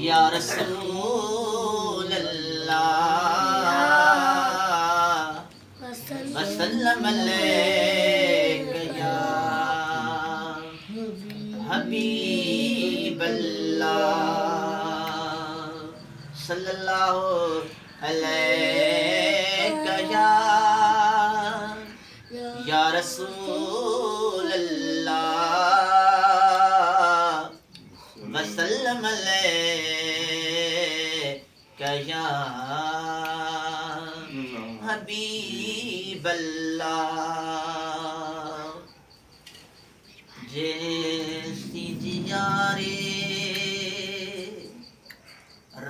या रसूल अल्लाह वसल्लम अलैका या हबीब अल्लाह सल्लल्लाहु अलैका या रसूल अल्लाह वसल्लम अलैका या हबीब अल्लाह। जैसी जियारे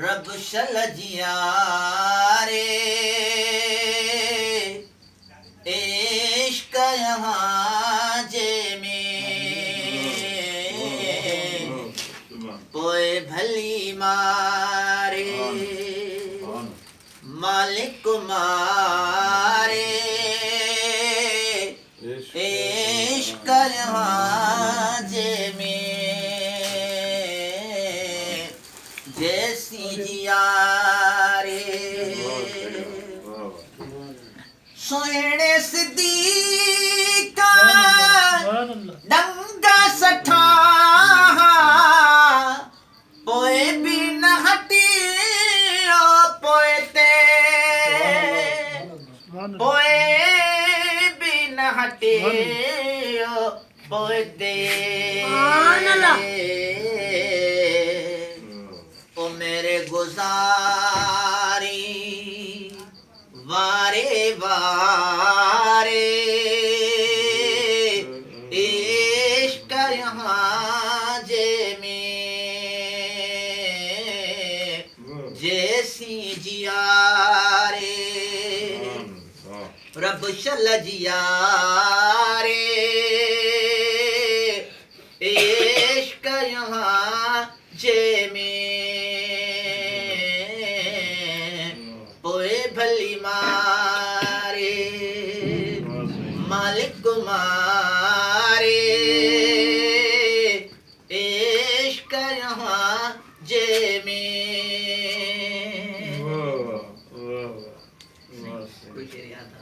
रब शल जियारे इश्क यहाँ जे में पोए भली मारे मालिक मारे इश्क यहाँ जे में जैसी जियारे सोहणे सिद्दीका डंगा सठा पोए भी न हटी पोए ते पोए भी न हटे पोए ते ओ मेरे गुजारी वारे वारे इश्क यहाँ जे में जैसी जियारे रब शल जियारे इश्क यहाँ जे में पोए भली मारे मालिक मारे इश्क यहाँ जे में कोई शेर याद था?